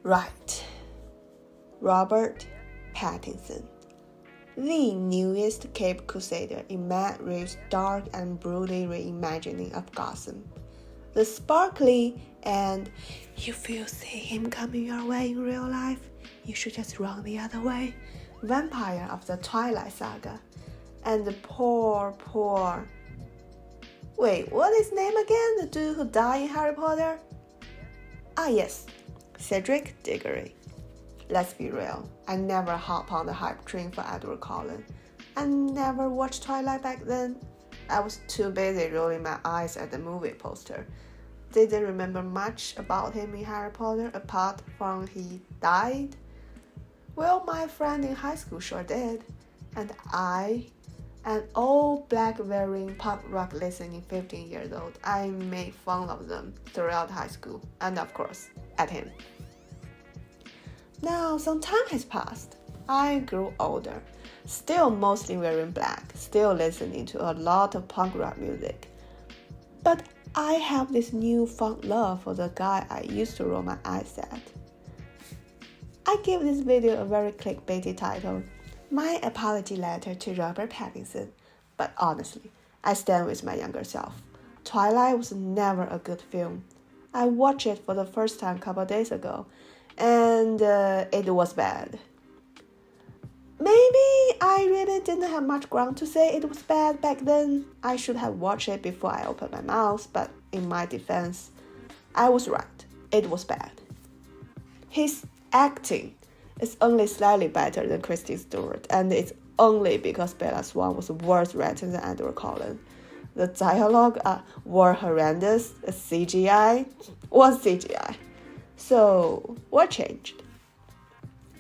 Right. Robert Pattinson, the newest Cape Crusader in Matt Reeves' dark and broody reimagining of Gotham. The sparkly and if you see him coming your way in real life, you should just run the other way vampire of the Twilight Saga. And the poor... Wait, what is his name again? The dude who died in Harry Potter? Ah yes, Cedric Diggory. Let's be real, I never hop on the hype train for Edward Cullen. I never watched Twilight back then. I was too busy rolling my eyes at the movie poster. Didn't remember much about him in Harry Potter apart from he died. Well, my friend in high school sure did. And I, an old black-wearing pop rock listening 15-year-old, I made fun of them throughout high school and of course, at him. Now, some time has passed. I grew older, still mostly wearing black, still listening to a lot of punk rock music. But I have this newfound love for the guy I used to roll my eyes at. I give this video a very clickbaity title, My Apology Letter to Robert Pattinson, but honestly, I stand with my younger self. Twilight was never a good film. I watched it for the first time a couple days ago, and it was bad. Maybe I really didn't have much ground to say it was bad back then. I should have watched it before I opened my mouth, but in my defense, I was right. It was bad. His acting is only slightly better than Kristen Stewart, and it's only because Bella Swan was worse written than Edward Cullen. The dialogue were horrendous. The CGI was CGI. So, what changed?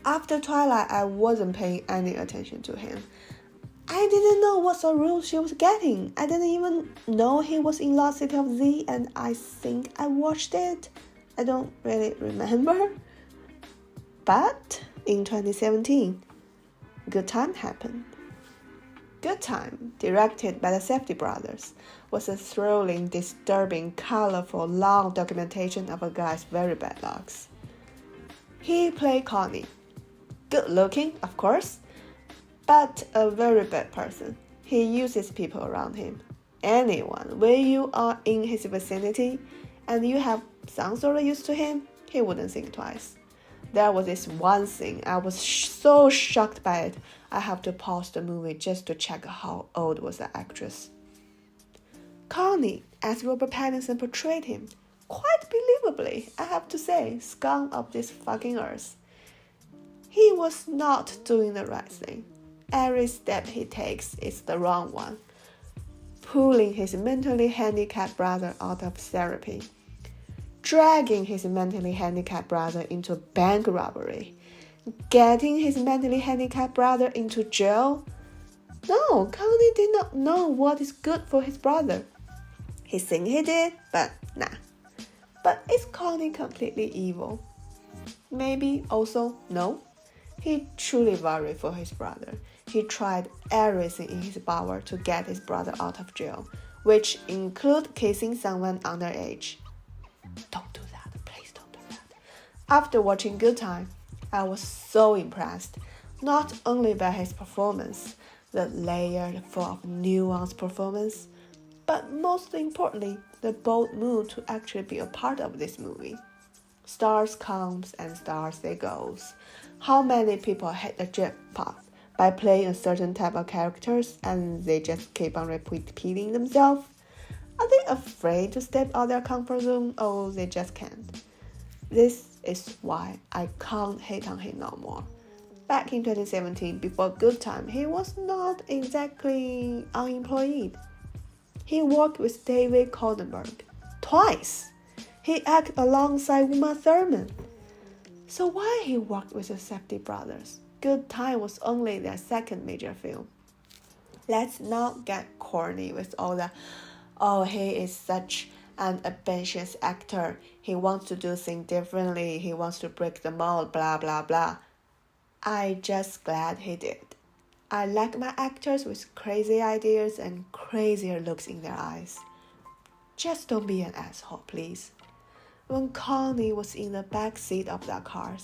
After Twilight, I wasn't paying any attention to him. I didn't know what sort of role she was getting. I didn't even know he was in Lost City of Z, and I think I watched it. I don't really remember. But in 2017, Good Time happened. Good Time, directed by the Safdie brothers, was a thrilling, disturbing, colorful, long documentation of a guy's very bad lucks. He played Connie. Good looking, of course, but a very bad person. He uses people around him. Anyone, when you are in his vicinity and you have some sort of use to him, he wouldn't think twice. There was this one scene, I was so shocked by it, I have to pause the movie just to check how old was the actress. Connie, as Robert Pattinson portrayed him, quite believably, I have to say, scum of this fucking earth. He was not doing the right thing. Every step he takes is the wrong one. Pulling his mentally handicapped brother out of therapy. Dragging his mentally handicapped brother into bank robbery. Getting his mentally handicapped brother into jail. No, Connie did not know what is good for his brother. He thinks he did, but nah. But is Connie completely evil? Maybe also no. He truly worried for his brother. He tried everything in his power to get his brother out of jail, which include kissing someone underage. Don't do that, please don't do that. After watching Good Time, I was so impressed, not only by his performance, the layered, full of nuanced performance, but most importantly, the bold move to actually be a part of this movie. Stars comes and stars they goes. How many people hit the jackpot by playing a certain type of characters and they just keep on repeating themselves? Are they afraid to step out their comfort zone or they just can't? This is why I can't hate on him no more. Back in 2017, before Good Time, he was not exactly unemployed. He worked with David Cronenberg twice. He acted alongside Uma Thurman. So why he worked with the Safdie brothers? Good Time was only their second major film. Let's not get corny with all the, oh, he is such an ambitious actor. He wants to do things differently. He wants to break the mold, blah, blah, blah. I just glad he did. I like my actors with crazy ideas and crazier looks in their eyes. Just don't be an asshole, please. when Connie was in the back seat of that car,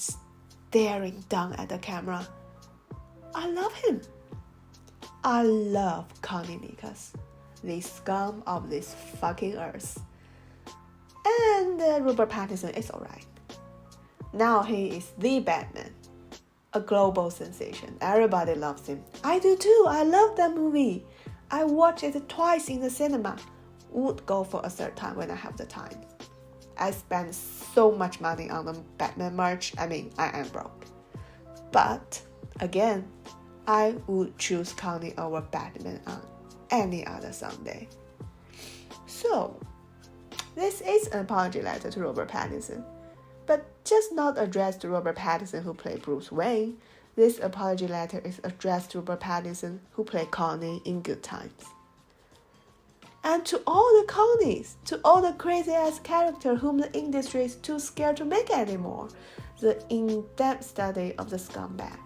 staring down at the camera. I love him. I love Connie Nicholas, the scum of this fucking earth. And Robert Pattinson is alright. Now he is the Batman, a global sensation. Everybody loves him. I do too. I love that movie. I watched it twice in the cinema. Would go for a third time when I have the time. I spend so much money on the Batman merch. I mean, I am broke. But again, I would choose Connie over Batman on any other Sunday. So, this is an apology letter to Robert Pattinson, but just not addressed to Robert Pattinson who played Bruce Wayne. This apology letter is addressed to Robert Pattinson who played Connie in Good Times. And to all the Connies, to all the crazy-ass characters whom the industry is too scared to make anymore, the in-depth study of the scumbag,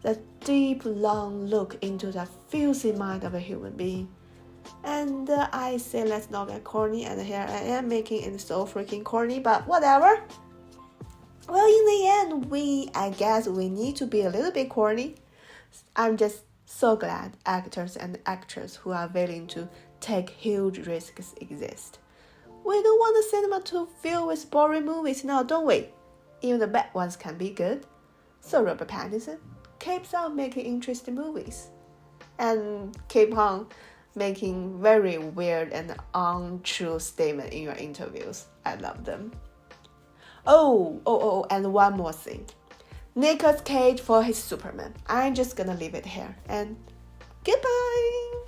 the deep, long look into the filthy mind of a human being. And I say let's not get corny, and here I am making it so freaking corny, but whatever. Well, in the end, I guess we need to be a little bit corny. I'm just so glad actors and actresses who are willing to take huge risks exist. We don't want the cinema to fill with boring movies now, don't we? Even the bad ones can be good. So Robert Pattinson keeps on making interesting movies. And keep on making very weird and untrue statements in your interviews. I love them. Oh, and one more thing. Nicolas Cage for his Superman. I'm just gonna leave it here. And goodbye!